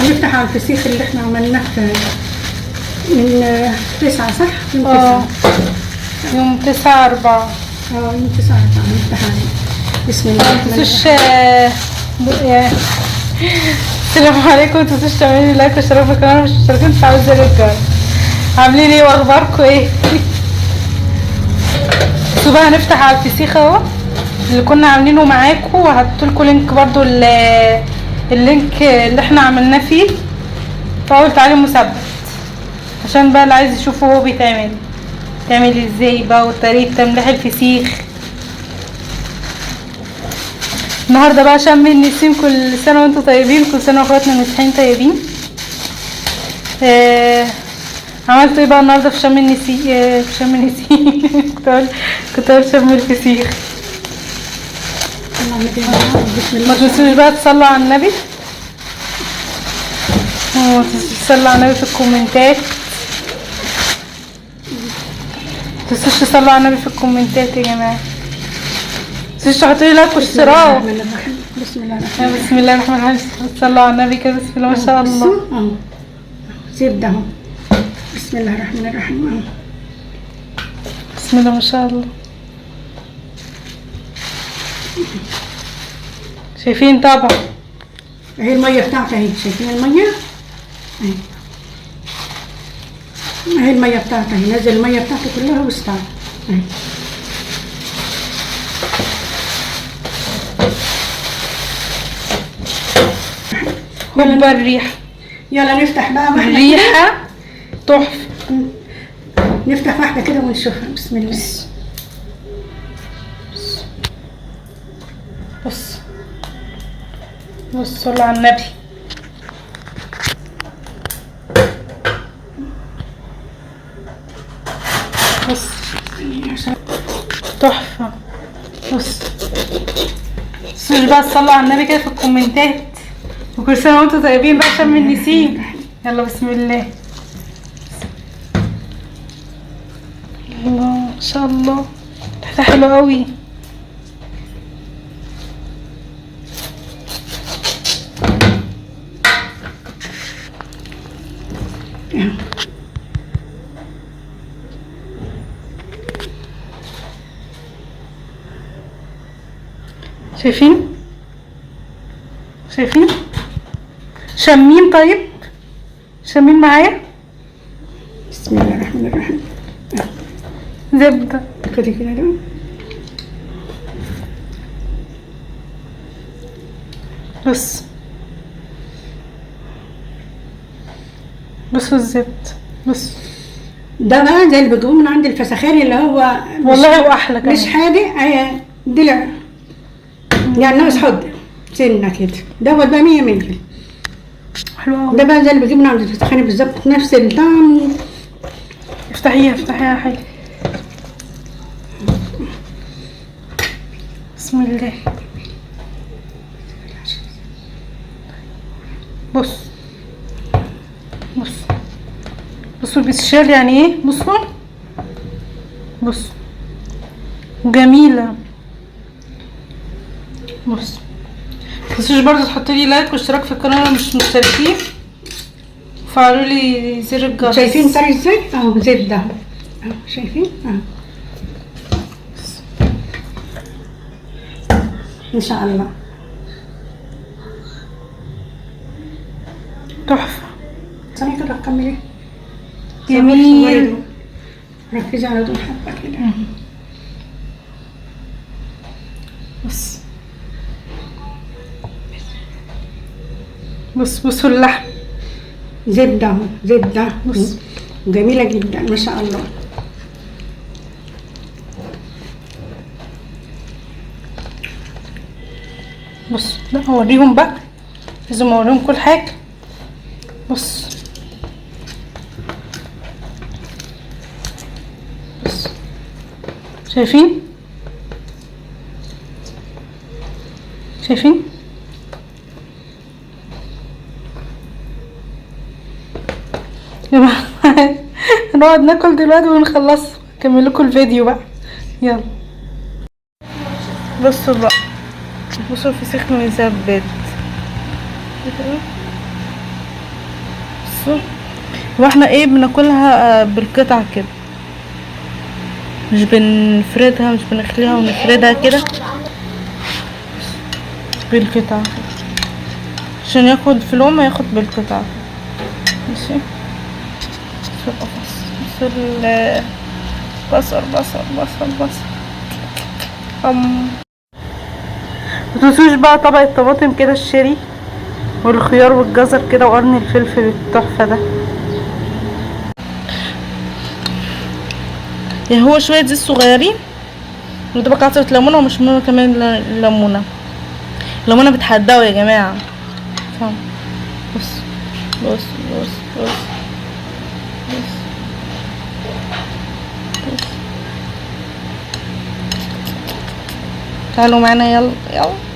هنفتح على الفسيخ اللي احنا عملناه من 9 صح؟ من 9 يوم 9/4. يوم 9/4 هنفتح عليه. بسم الله الرحمن الرحيم. السلام عليكم، متنسوش تعملوا لايك واشتراك في القناه، مش مشتركين تفعلوا زر الجرس. عاملين ايه واخباركم ايه؟ شوفوا بقى هنفتح على الفسيخ اهو اللي كنا عاملينه معاكم، وهحطلكوا لينك برضو اللينك اللي احنا عملناه فيه في اول تعليم مثبت، عشان بقى اللي عايز يشوفه هو بيتعمل ازاي بقى، وطريقه تمليح الفسيخ. النهارده بقى شم النسيم، كل سنه وانتم طيبين، كل سنه واخواتنا المسيحيين طيبين. عملت ايه بقى النهارده في شم النسيم؟ كنت اقول شم الفسيخ. ما تنسوش بقى تصلوا على النبي، تصلوا على النبي في الكومنتات، متنسوش تصلوا على النبي في الكومنتات يا جماعه. متنسوش تحطوا لي لايك واشتراك. بسم الله الرحمن الرحيم. بسم الله الرحمن الرحيم. صلوا على النبي كده. بسم الله ما شاء الله. زبده اهو. بسم الله الرحمن الرحيم. بسم الله ما شاء الله. شايفين طبعا اهي الميه بتاعتها اهي، شايفين الميه اهي، اهي الميه بتاعتها اهي، نزل الميه بتاعته كلها واستوى اهي. حب الريحه. يلا نفتح بقى واحده الريحه تحفه. نفتح واحده كده ونشوفها. بسم الله. بص صلوا على النبي. بص تحفه. بص بقى صلوا على النبي كده في الكومنتات، وكل سنه وانتم طيبين بقى شم النسيم. يلا بسم الله. الله ما شاء الله، ريحتها حلوه قوي. شايفين شامين؟ طيب شامين معايا. بسم الله الرحمن الرحيم. زبده كده كده. بصوا الزبد. بص ده بقى زي اللي بيجيبوه من عند الفسخاري، اللي هو والله واحلى كمان، مش حادق، دلع يعني ناقص حد سنه كده. دوت بقى 100 حلو قوي. ده بقى زي اللي بيجيبوه من عند الفسخاري بالظبط، نفس الطعم. افتحيها يا حلو. بسم الله. بصوا بتشال يعني ايه. بصوا جميله. بص متنسوش برضو تحطوا لي لايك واشتراك في القناه لو مش مشتركين، وفعلوا لي زر الجرس. شايفين طري ازاي اهو؟ زبده اهو، شايفين اهو ان شاء الله. تحفه. ثانيه كده كملي. جميل. ركزي على دول حبه كده. بصوا اللحم. زبده اهو، زبده جميله جدا ما شاء الله. لا اوريهم بقى، لازم اوريهم كل حاجه. بص شايفين نقعد ناكل دلوقتي ونخلص، اكمل لكم الفيديو بقى. يلا بصوا بقى، بصوا الفسيخ مزبد. بصوا، واحنا ايه بناكلها بالقطع كده، مش بنفردها، مش بنخليها ونفردها كده بالقطع عشان ياخد في لقمة، ياخد بالقطع. ماشي. بصل بصل بصل بصل. متنسوش بقى طبق الطماطم كده الشيري والخيار والجزر كده وقرن الفلفل التحفة ده. يعني هو شوية زيت صغيرين ودبك عصرة ليمونة، ومش مهم كمان ليمونة. الليمونة بتحدقوا يا جماعة. بص بص بص بص بص بص. تعالوا معانا، يلا يلا.